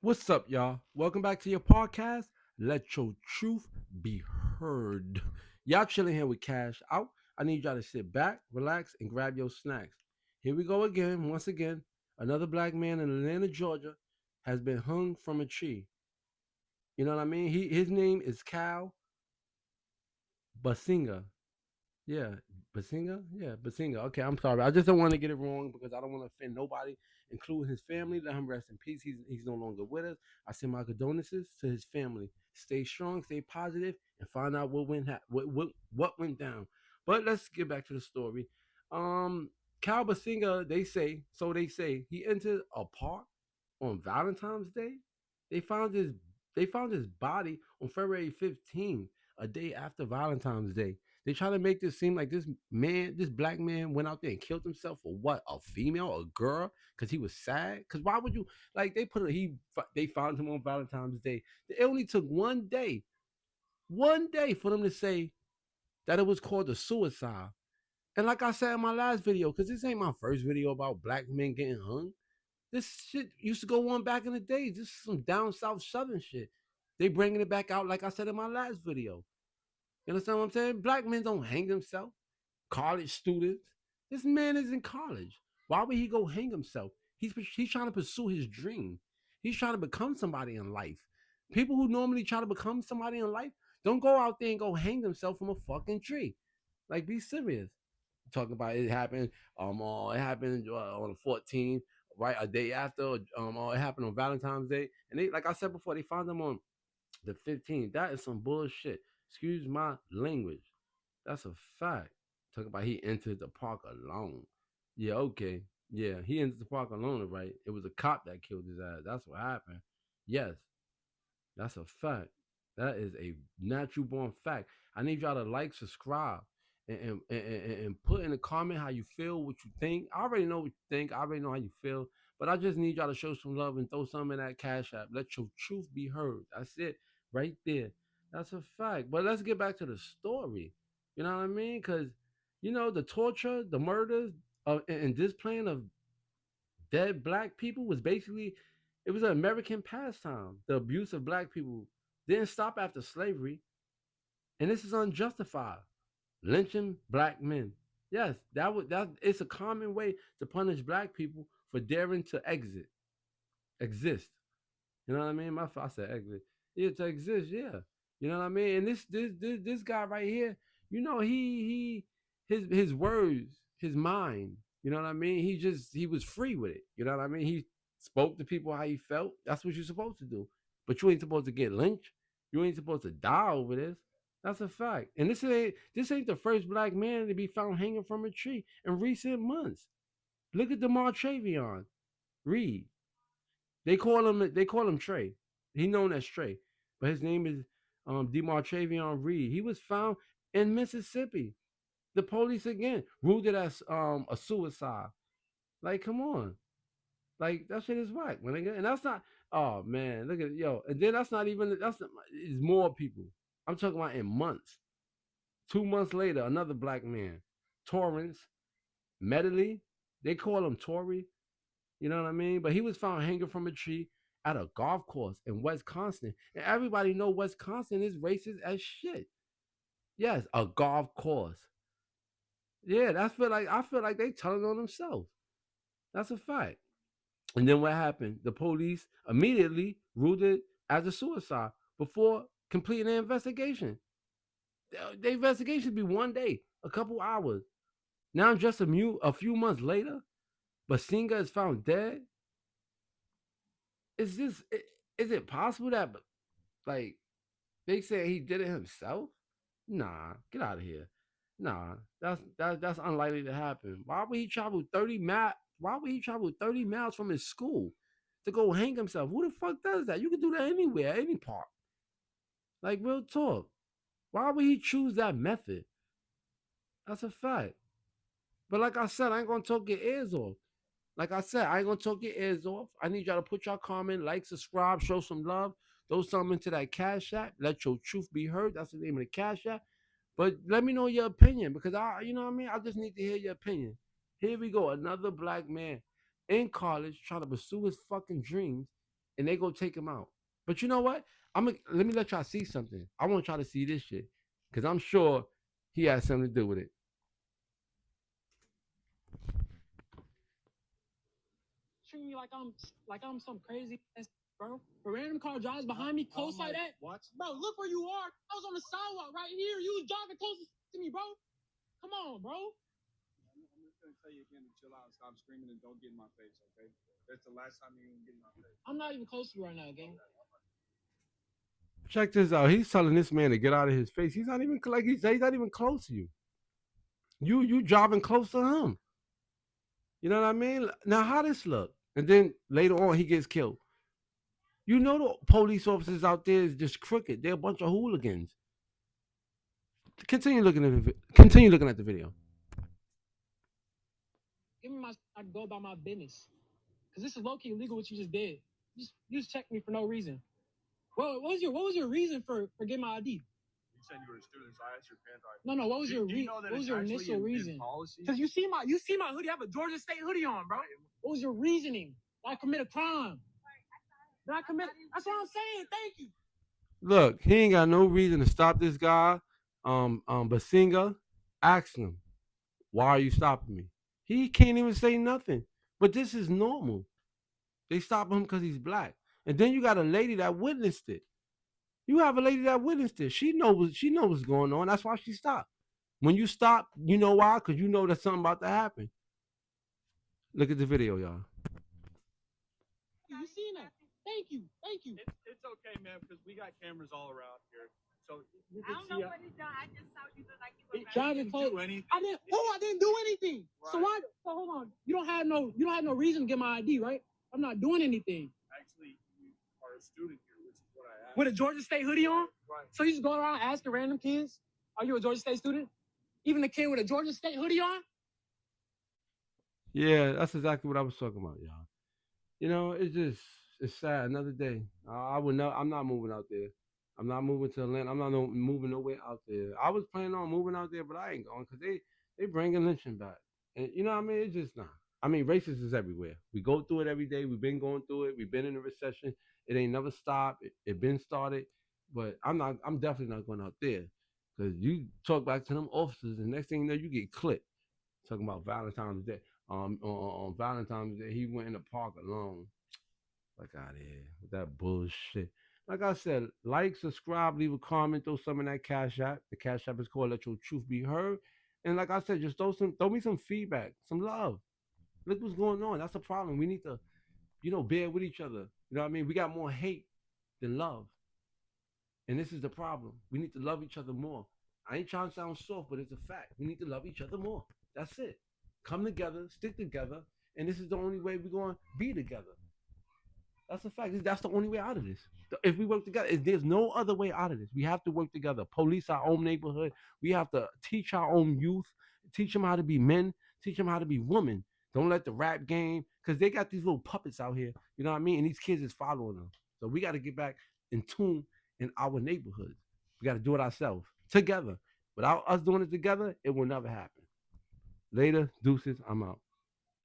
What's up, y'all? Welcome back to your podcast. Let your truth be heard. Y'all chilling here with Cash Out. I need y'all to sit back, relax, and grab your snacks. Here we go again. Once again, another black man in Atlanta, Georgia, has been hung from a tree. You know what I mean? His name is Cal Basinga. Yeah, Basinga? Yeah, Basinga. Okay, I'm sorry. I just don't want to get it wrong because I don't want to offend nobody, including his family. Let him rest in peace. He's no longer with us. I send my condolences to his family. Stay strong, stay positive, and find out what went down. But let's get back to the story. Um, Cal Basinga, they say, he entered a park on Valentine's Day. They found his they found his body on February 15th, a day after Valentine's Day. They try to make this seem like this black man went out there and killed himself for what? A female, a girl, because he was sad. Because why would you like they found him on Valentine's Day. It only took one day for them to say that it was called a suicide. And like I said in my last video, because this ain't my first video about black men getting hung. This shit used to go on back in the days. This is some down south southern shit. They bringing it back out, like I said in my last video. You understand what I'm saying? Black men don't hang themselves. College students. This man is in college. Why would he go hang himself? He's trying to pursue his dream. He's trying to become somebody in life. People who normally try to become somebody in life don't go out there and go hang themselves from a fucking tree. Like, be serious. Talking about it happened. It happened on the 14th, right? A day after. It happened on Valentine's Day, and they, like I said before, they found them on the 15th. That is some bullshit. Excuse my language. That's a fact. Talk about he entered the park alone. Yeah, okay. Yeah, he entered the park alone, right? It was a cop that killed his ass. That's what happened. Yes, that's a fact. That is a natural born fact. I need y'all to like, subscribe, and put in the comment how you feel, what you think. I already know what you think. I already know how you feel. But I just need y'all to show some love and throw some in that cash app. Let your truth be heard. That's it, right there. That's a fact. But let's get back to the story. You know what I mean? Because the torture, the murders, and displaying of dead black people was basically it was an American pastime. The abuse of black people didn't stop after slavery, and this is unjustified. Lynching black men. Yes, that it's a common way to punish black people for daring to exist. You know what I mean? I said exit. Yeah, to exist. Yeah. You know what I mean? And this guy right here, his words, his mind. You know what I mean? He was free with it. You know what I mean? He spoke to people how he felt. That's what you're supposed to do. But you ain't supposed to get lynched. You ain't supposed to die over this. That's a fact. And this ain't the first black man to be found hanging from a tree in recent months. Look at DeMar Travion Reed. They call him Trey. He known as Trey, but his name is Demartravion Reed. He was found in Mississippi. The police again ruled it as a suicide. Like, come on, like that shit is whack, man. And that's not. Oh man, look at yo. And then that's not even. That's not, it's more people. I'm talking about in months. 2 months later, another black man, Torrance Medley. They call him Tory. You know what I mean? But he was found hanging from a tree at a golf course in Wisconsin. And everybody know Wisconsin is racist as shit. Yes, a golf course. Yeah, I feel like they telling on themselves. That's a fact. And then what happened? The police immediately ruled it as a suicide before completing their investigation. The investigation be one day, a couple hours. Now just a few months later, Basinga is found dead. Is this is it possible that like they say he did it himself? Nah, get out of here. Nah, that's unlikely to happen. Why would he travel 30 miles? Why would he travel 30 miles from his school to go hang himself? Who the fuck does that? You can do that anywhere, any park. Like real talk. Why would he choose that method? That's a fact. But like I said, I ain't gonna talk your ears off. Like I said, I ain't gonna talk your ears off. I need y'all to put y'all comment, like, subscribe, show some love. Throw something into that cash app. Let your truth be heard. That's the name of the cash app. But let me know your opinion because you know what I mean. I just need to hear your opinion. Here we go, another black man in college trying to pursue his fucking dreams, and they go take him out. But you know what? Let me let y'all see something. I want y'all to see this shit because I'm sure he has something to do with it. Treat me like I'm some crazy ass, bro. A random car drives behind me close like that. What? Bro, look where you are. I was on the sidewalk right here. You was driving close to me, bro. Come on, bro. I'm just gonna tell you again to chill out, stop screaming, and don't get in my face, okay? That's the last time you're gonna get in my face. I'm not even close to you right now, gang. Check this out. He's telling this man to get out of his face. He's not even like he's not even close to you. You driving close to him. You know what I mean? Now how this look? And then later on he gets killed. You know the police officers out there is just crooked. They're a bunch of hooligans. Continue looking at the video. Give me my I go about my business. Cause this is low key illegal what you just did. You just checked me for no reason. Well, what was your reason for getting my ID? You said you were a student, so I asked your parents. No. What was what was your initial reason? Because you see my hoodie. I have a Georgia State hoodie on, bro. What was your reasoning? Did I commit a crime? Did I commit? That's what I'm saying. Thank you. Look, he ain't got no reason to stop this guy. Basinga, ask him, why are you stopping me? He can't even say nothing. But this is normal. They stop him because he's black. And then you got a lady that witnessed it. You have a lady that witnessed it. She knows what's going on. That's why she stopped. When you stop, you know why? Because you know there's something about to happen. Look at the video, y'all. You seen that? Thank you. It's okay, man, because we got cameras all around here. So I don't know what he's done. I just saw you look like you were driving close. I didn't do anything. Right. So hold on. You don't have no reason to get my ID, right? I'm not doing anything. Actually, you are a student here, which is what I asked. With a Georgia State hoodie on? Right. So you just go around asking random kids, are you a Georgia State student? Even the kid with a Georgia State hoodie on? Yeah, that's exactly what I was talking about, y'all. You know, it's sad. Another day. I'm not moving out there. I'm not moving to Atlanta. I'm not moving nowhere out there. I was planning on moving out there, but I ain't going because they bringing lynching back. And you know what I mean? It's just not. I mean, racism is everywhere. We go through it every day. We've been going through it. We've been in a recession. It ain't never stopped. It been started. But I'm not. I'm definitely not going out there because you talk back to them officers, and next thing you know, you get clipped. Talking about Valentine's Day. On Valentine's Day, he went in the park alone. Like out of here with that bullshit. Like I said, like, subscribe, leave a comment, throw some in that Cash App. The Cash App is called Let Your Truth Be Heard. And like I said, just throw me some feedback, some love. Look what's going on. That's the problem. We need to, bear with each other. You know what I mean? We got more hate than love. And this is the problem. We need to love each other more. I ain't trying to sound soft, but it's a fact. We need to love each other more. That's it. Come together, stick together, and this is the only way we're going to be together. That's a fact. That's the only way out of this. If we work together, there's no other way out of this. We have to work together. Police our own neighborhood. We have to teach our own youth, teach them how to be men, teach them how to be women. Don't let the rap game, because they got these little puppets out here. You know what I mean? And these kids is following them. So we got to get back in tune in our neighborhoods. We got to do it ourselves together. Without us doing it together, it will never happen. Later, deuces. I'm out.